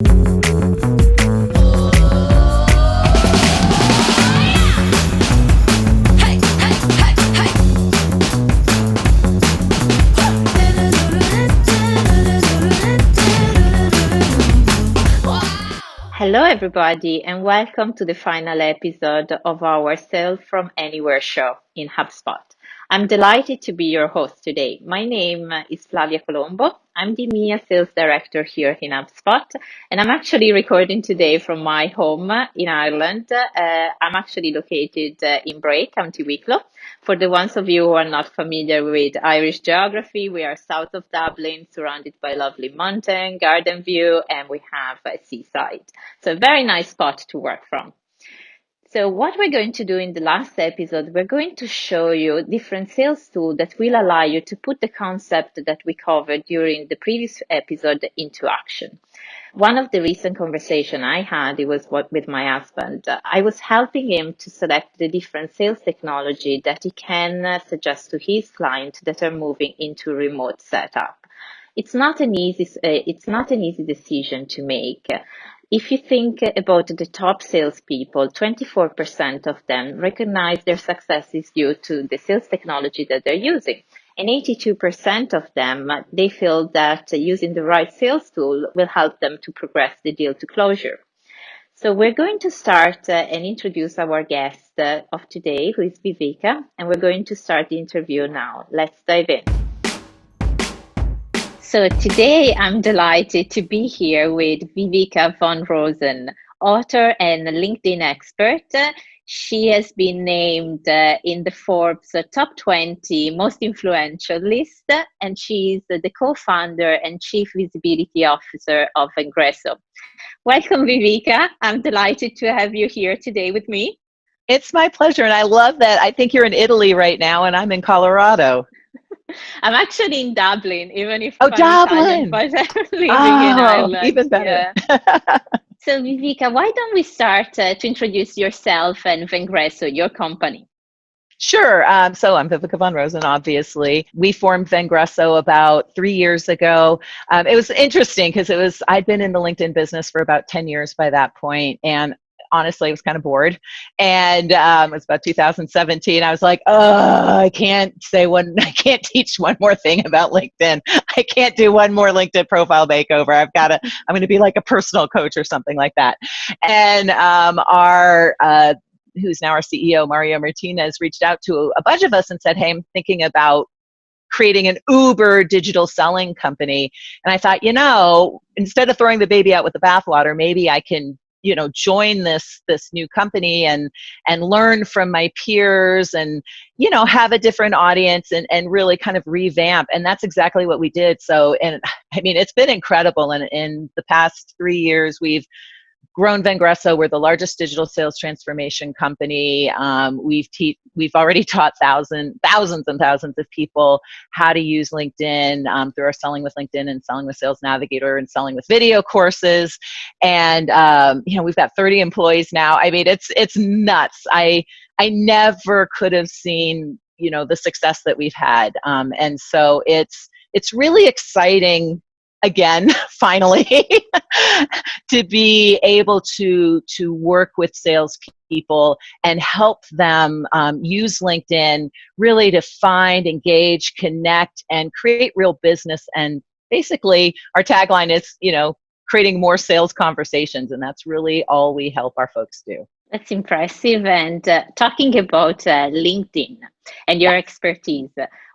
Hello, everybody, and welcome to the final episode of our Sales from Anywhere show in HubSpot. I'm delighted to be your host today. My name is Flavia Colombo. I'm the EMEA Sales Director here in HubSpot, and I'm actually recording today from my home in Ireland. I'm actually located in Bray, County Wicklow. For the ones of you who are not familiar with Irish geography, we are south of Dublin, surrounded by lovely mountain, garden view, and we have a seaside. So a very nice spot to work from. So what we're going to do in the last episode, we're going to show you different sales tools that will allow you to put the concept that we covered during the previous episode into action. One of the recent conversation I had, it was with my husband. I was helping him to select the different sales technology that he can suggest to his client that are moving into remote setup. It's not an easy decision to make. If you think about the top salespeople, 24% of them recognize their success is due to the sales technology that they're using. And 82% of them, they feel that using the right sales tool will help them to progress the deal to closure. So we're going to start and introduce our guest of today, who is Viveka, and we're going to start the interview now. Let's dive in. So today I'm delighted to be here with Viveka von Rosen, author and LinkedIn expert. She has been named in the Forbes top 20 most influential list, and she's the co-founder and chief visibility officer of Ingresso. Welcome, Viveka. I'm delighted to have you here today with me. It's my pleasure, and I love that. I think you're in Italy right now, and I'm in Colorado. I'm actually in Dublin, even if Oh, I'm Italian, Dublin! but I'm living in Oh, Ireland. even better. Yeah. So, Viveka, why don't we start to introduce yourself and Vengresso, your company? Sure. So I'm Viveka von Rosen, obviously. We formed Vengresso about 3 years ago. It was interesting because I'd been in the LinkedIn business for about 10 years by that point, and honestly, I was kind of bored. And it was about 2017. I was like, oh, I can't teach one more thing about LinkedIn. I can't do one more LinkedIn profile makeover. I'm going to be like a personal coach or something like that. And who's now our CEO, Mario Martinez, reached out to a bunch of us and said, hey, I'm thinking about creating an Uber digital selling company. And I thought, instead of throwing the baby out with the bathwater, maybe I can join this new company and learn from my peers and have a different audience and really kind of revamp. And that's exactly what we did. So, and I mean, it's been incredible. And in the past 3 years, we've grown Vengresso. We're the largest digital sales transformation company. We've already taught thousands and thousands of people how to use LinkedIn through our Selling with LinkedIn and Selling with Sales Navigator and Selling with Video courses. And we've got 30 employees now. I mean, it's nuts. I never could have seen the success that we've had, and so it's really exciting. Again, finally, to be able to work with salespeople and help them use LinkedIn really to find, engage, connect, and create real business. And basically, our tagline is, creating more sales conversations, and that's really all we help our folks do. That's impressive. And talking about LinkedIn and your expertise,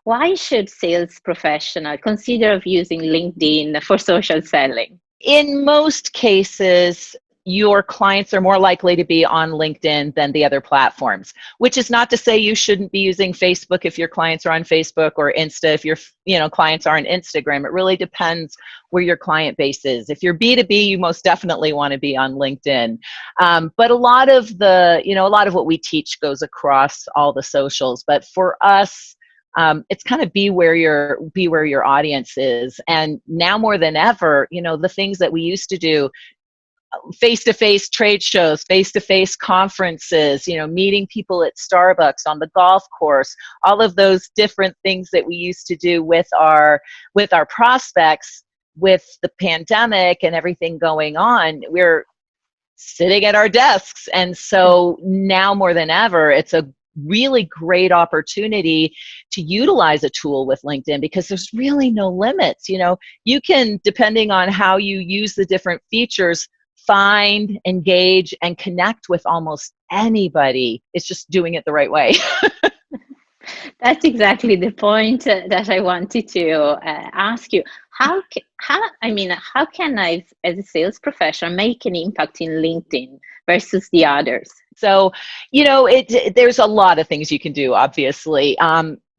why should sales professionals consider using LinkedIn for social selling? In most cases, your clients are more likely to be on LinkedIn than the other platforms, which is not to say you shouldn't be using Facebook if your clients are on Facebook, or Insta if your clients are on Instagram. It really depends where your client base is. If you're B2B, you most definitely want to be on LinkedIn. But a lot of what we teach goes across all the socials. But for us, it's kind of be where your audience is. And now more than ever, the things that we used to do, face-to-face trade shows, face-to-face conferences, meeting people at Starbucks, on the golf course, all of those different things that we used to do with our prospects, with the pandemic and everything going on, we're sitting at our desks. And so now more than ever, it's a really great opportunity to utilize a tool with LinkedIn because there's really no limits. You can, depending on how you use the different features, find, engage, and connect with almost anybody. It's just doing it the right way. That's exactly the point that I wanted to ask you. How can I, as a sales professional, make an impact in LinkedIn versus the others? So, there's a lot of things you can do, obviously.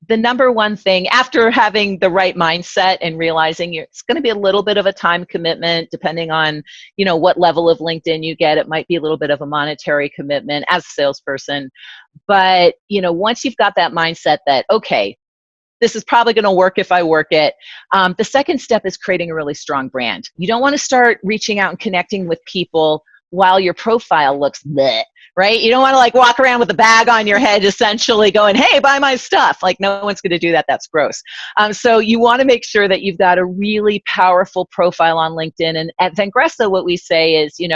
The number one thing, after having the right mindset and realizing it's going to be a little bit of a time commitment, depending on, what level of LinkedIn you get, it might be a little bit of a monetary commitment as a salesperson. But, once you've got that mindset that, okay, this is probably going to work if I work it. The second step is creating a really strong brand. You don't want to start reaching out and connecting with people while your profile looks bleh, right? You don't want to walk around with a bag on your head essentially going, hey, buy my stuff. No one's going to do that. That's gross. So you want to make sure that you've got a really powerful profile on LinkedIn. And at Vengresso, what we say is, you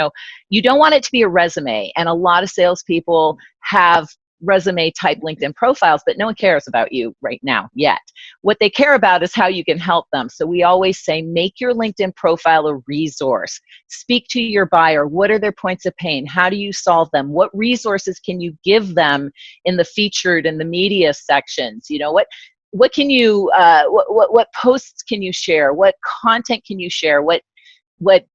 don't want it to be a resume. And a lot of salespeople have resume type LinkedIn profiles, but no one cares about you right now yet. What they care about is how you can help them. So we always say, make your LinkedIn profile a resource. Speak to your buyer. What are their points of pain? How do you solve them? What resources can you give them in the featured and the media sections? What can you, what posts can you share? What content can you share? What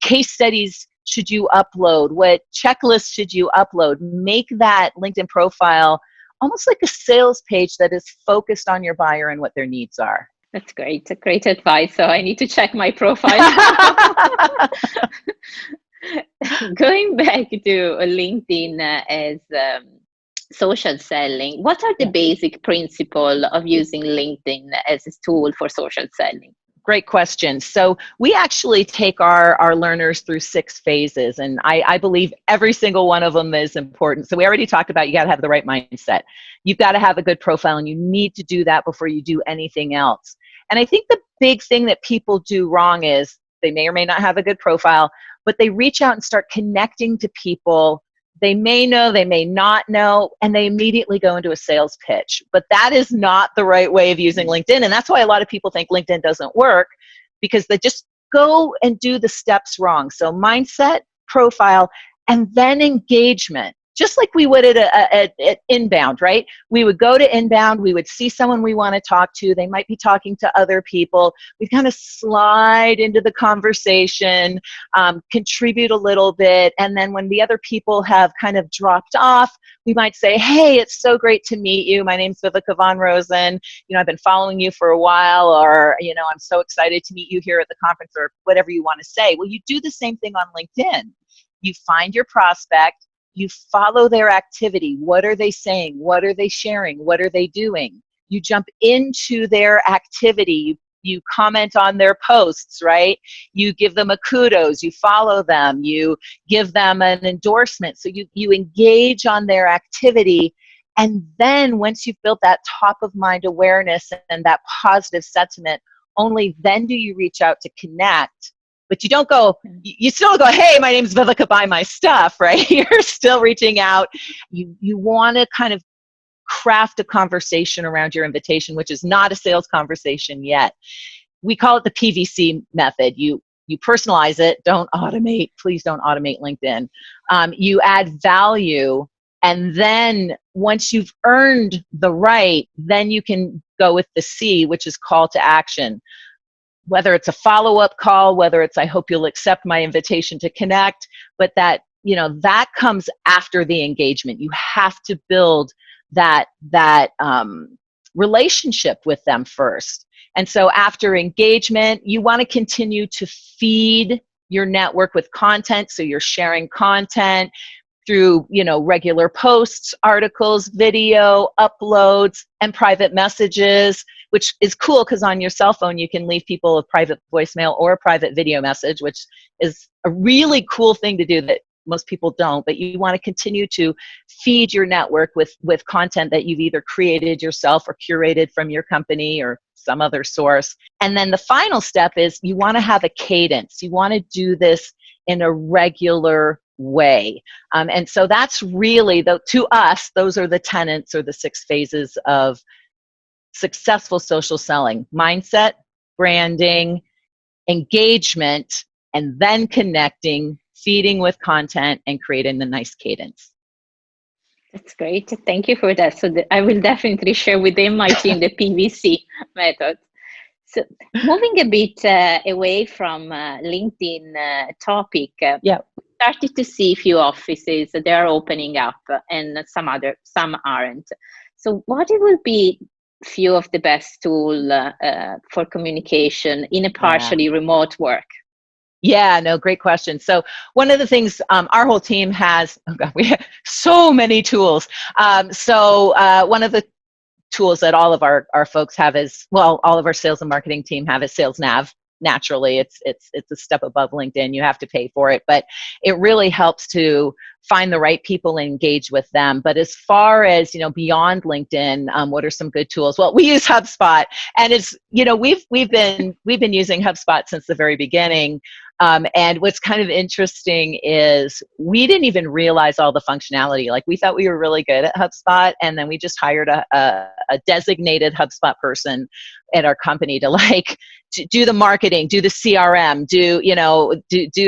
case studies should you upload? What checklists should you upload? Make that LinkedIn profile almost like a sales page that is focused on your buyer and what their needs are. That's great. Great advice. So I need to check my profile. Going back to LinkedIn as social selling, what are the basic principles of using LinkedIn as a tool for social selling? Great question. So we actually take our learners through 6 phases, and I believe every single one of them is important. So we already talked about you got to have the right mindset. You've got to have a good profile, and you need to do that before you do anything else. And I think the big thing that people do wrong is they may or may not have a good profile, but they reach out and start connecting to people they may know, they may not know, and they immediately go into a sales pitch. But that is not the right way of using LinkedIn. And that's why a lot of people think LinkedIn doesn't work, because they just go and do the steps wrong. So mindset, profile, and then engagement. Just like we would at inbound, right? We would go to inbound, we would see someone we want to talk to, they might be talking to other people. We kind of slide into the conversation, contribute a little bit, and then when the other people have kind of dropped off, we might say, hey, it's so great to meet you. My name's Vivica Von Rosen. I've been following you for a while, or, I'm so excited to meet you here at the conference, or whatever you want to say. Well, you do the same thing on LinkedIn. You find your prospect, you follow their activity. What are they saying? What are they sharing? What are they doing? You jump into their activity. You comment on their posts, right? You give them a kudos. You follow them. You give them an endorsement. So you engage on their activity. And then once you've built that top of mind awareness and that positive sentiment, only then do you reach out to connect. But you don't go, you still go, hey, my name's Vivica, buy my stuff, right? You're still reaching out. You want to kind of craft a conversation around your invitation, which is not a sales conversation yet. We call it the PVC method. You personalize it. Don't automate. Please don't automate LinkedIn. You add value. And then once you've earned the right, then you can go with the C, which is call to action. Whether it's a follow-up call, whether it's I hope you'll accept my invitation to connect, but that comes after the engagement. You have to build that relationship with them first. And so after engagement, you want to continue to feed your network with content. So you're sharing content through, regular posts, articles, video, uploads, and private messages, which is cool because on your cell phone, you can leave people a private voicemail or a private video message, which is a really cool thing to do that most people don't, but you want to continue to feed your network with content that you've either created yourself or curated from your company or some other source. And then the final step is you want to have a cadence. You want to do this in a regular way. And so that's really, to us, those are the tenets or the 6 phases of successful social selling: mindset, branding, engagement, and then connecting, feeding with content, and creating a nice cadence. That's great. Thank you for that. So I will definitely share within my team the PVC method. So moving a bit away from LinkedIn topic, Yeah. started to see a few offices that are opening up and some aren't. So what it will be few of the best tool for communication in a partially remote work? Yeah, no, great question. So one of the things our whole team has, oh God, we have so many tools. One of the tools that all of our folks have is, well, all of our sales and marketing team have is Sales Nav. Naturally, it's a step above LinkedIn. You have to pay for it, but it really helps to find the right people and engage with them. But as far as, beyond LinkedIn, what are some good tools? Well, we use HubSpot, and it's, we've been using HubSpot since the very beginning. And what's kind of interesting is we didn't even realize all the functionality. Like, we thought we were really good at HubSpot, and then we just hired a designated HubSpot person at our company to do the marketing, do the CRM, do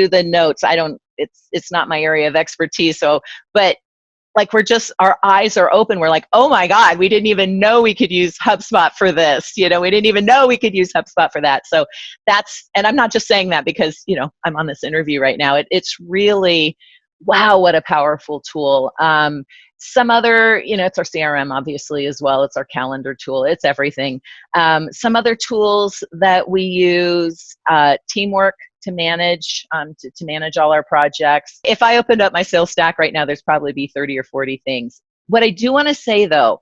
the notes. It's not my area of expertise. So, but our eyes are open. We're like, oh my God, we didn't even know we could use HubSpot for this. We didn't even know we could use HubSpot for that. So and I'm not just saying that because, I'm on this interview right now. It's really, wow, what a powerful tool. Some other, it's our CRM obviously as well. It's our calendar tool. It's everything. Some other tools that we use, Teamwork, to manage all our projects. If I opened up my sales stack right now, there's probably be 30 or 40 things. What I do want to say though,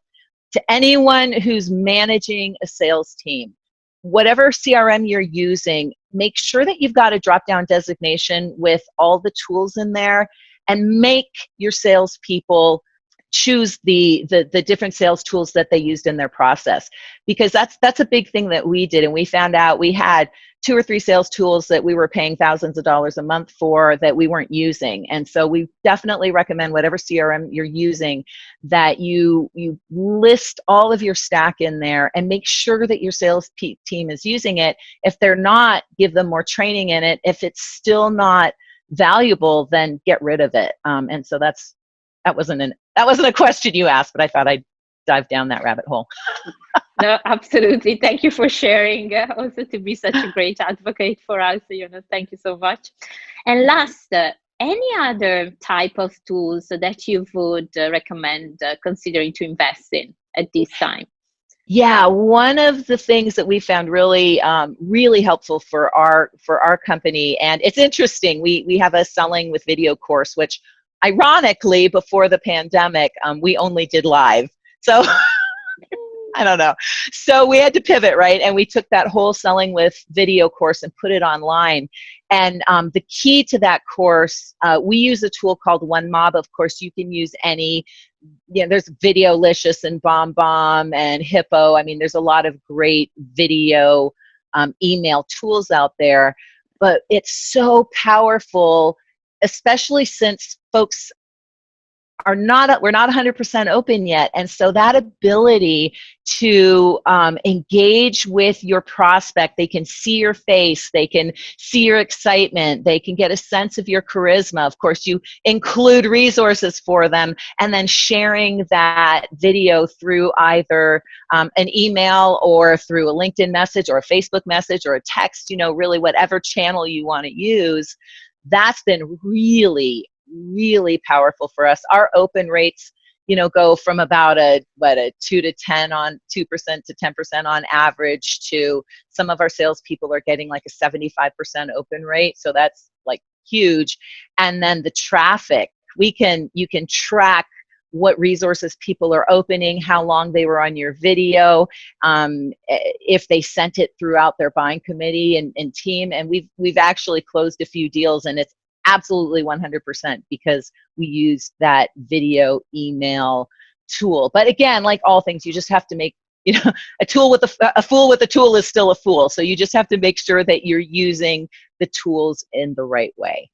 to anyone who's managing a sales team, whatever CRM you're using, make sure that you've got a drop-down designation with all the tools in there, and make your salespeople choose the different sales tools that they used in their process, because that's a big thing that we did. And we found out we had 2 or 3 sales tools that we were paying thousands of dollars a month for that we weren't using. And so we definitely recommend, whatever CRM you're using, that you list all of your stack in there and make sure that your sales team is using it. If they're not, give them more training in it. If it's still not valuable, then get rid of it. And so that wasn't a question you asked, but I thought I'd dive down that rabbit hole. No, absolutely. Thank you for sharing. Also, to be such a great advocate for us. Thank you so much. And last, any other type of tools that you would recommend considering to invest in at this time? Yeah, one of the things that we found really, really helpful for our company, and it's interesting. We have a selling with video course, which, ironically, before the pandemic, we only did live. So I don't know. So we had to pivot, right? And we took that whole selling with video course and put it online. And the key to that course, we use a tool called One Mob. Of course, you can use any, there's Videolicious and BombBomb and Hippo. I mean, there's a lot of great video email tools out there, but it's so powerful, especially since folks we're not 100% open yet. And so that ability to engage with your prospect, they can see your face, they can see your excitement, they can get a sense of your charisma. Of course, you include resources for them, and then sharing that video through either an email or through a LinkedIn message or a Facebook message or a text, really whatever channel you want to use. That's been really, really powerful for us. Our open rates, go from about a 2 to 10 on 2% to 10% on average, to some of our salespeople are getting like a 75% open rate. So that's like huge. And then the traffic, you can track what resources people are opening, how long they were on your video, if they sent it throughout their buying committee and team. And we've actually closed a few deals, and it's absolutely 100% because we use that video email tool. But again, like all things, you just have to make, a fool with a tool is still a fool. So you just have to make sure that you're using the tools in the right way.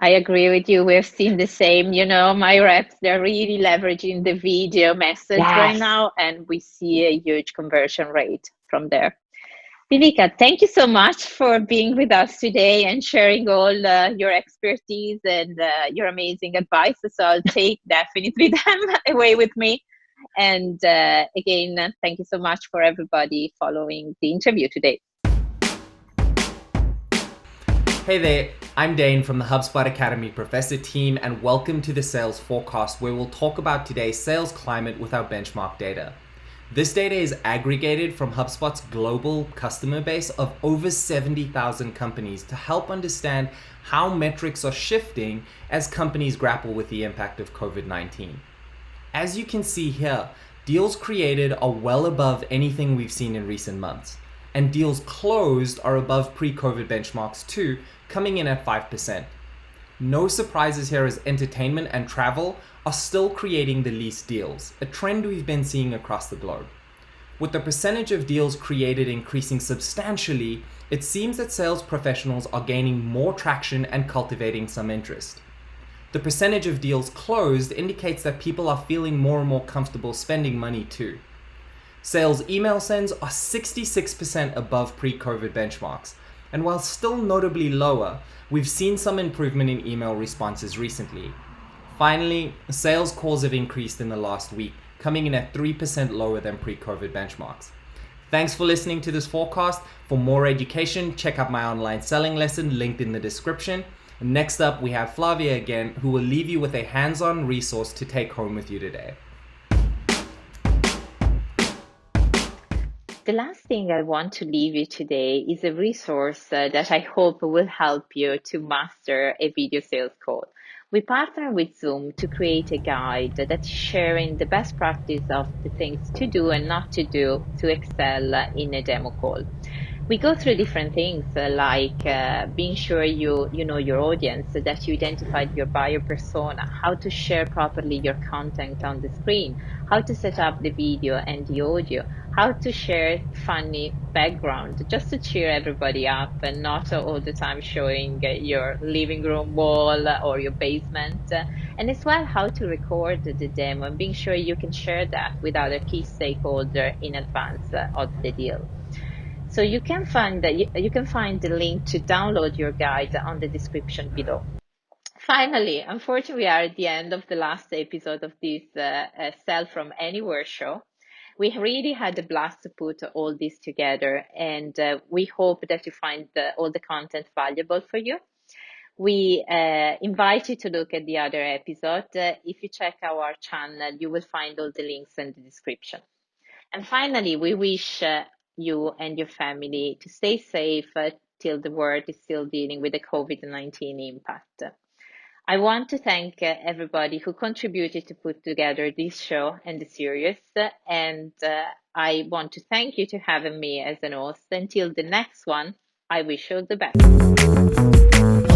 I agree with you. We've seen the same. My reps, they're really leveraging the video methods right Yes. now, and we see a huge conversion rate from there. Viveka, thank you so much for being with us today and sharing all your expertise and your amazing advice. So I'll take definitely them away with me. And again, thank you so much for everybody following the interview today. Hey there, I'm Dayne from the HubSpot Academy Professor team, and welcome to the Sales Forecast, where we'll talk about today's sales climate with our benchmark data. This data is aggregated from HubSpot's global customer base of over 70,000 companies to help understand how metrics are shifting as companies grapple with the impact of COVID-19. As you can see here, deals created are well above anything we've seen in recent months, and deals closed are above pre-COVID benchmarks too, coming in at 5%. No surprises here as entertainment and travel are still creating the least deals, a trend we've been seeing across the globe. With the percentage of deals created increasing substantially, it seems that sales professionals are gaining more traction and cultivating some interest. The percentage of deals closed indicates that people are feeling more and more comfortable spending money too. Sales email sends are 66% above pre-COVID benchmarks, and while still notably lower, we've seen some improvement in email responses recently. Finally, sales calls have increased in the last week, coming in at 3% lower than pre-COVID benchmarks. Thanks for listening to this forecast. For more education, check out my online selling lesson linked in the description. Next up, we have Flavia again, who will leave you with a hands-on resource to take home with you today. The last thing I want to leave you today is a resource that I hope will help you to master a video sales call. We partner with Zoom to create a guide that's sharing the best practice of the things to do and not to do to excel in a demo call. We go through different things like being sure you know your audience, so that you identified your buyer persona, how to share properly your content on the screen, how to set up the video and the audio, how to share funny background just to cheer everybody up and not all the time showing your living room wall or your basement. And as well, how to record the demo and being sure you can share that with other key stakeholder in advance of the deal. So you can find the link to download your guide on the description below. Finally, unfortunately, we are at the end of the last episode of this Sell from Anywhere show. We really had a blast to put all this together, and we hope that you find all the content valuable for you. We invite you to look at the other episode. If you check our channel, you will find all the links in the description. And finally, we wish you and your family to stay safe till the world is still dealing with the COVID-19 impact. I want to thank everybody who contributed to put together this show and the series. And I want to thank you to having me as an host. Until the next one, I wish you the best.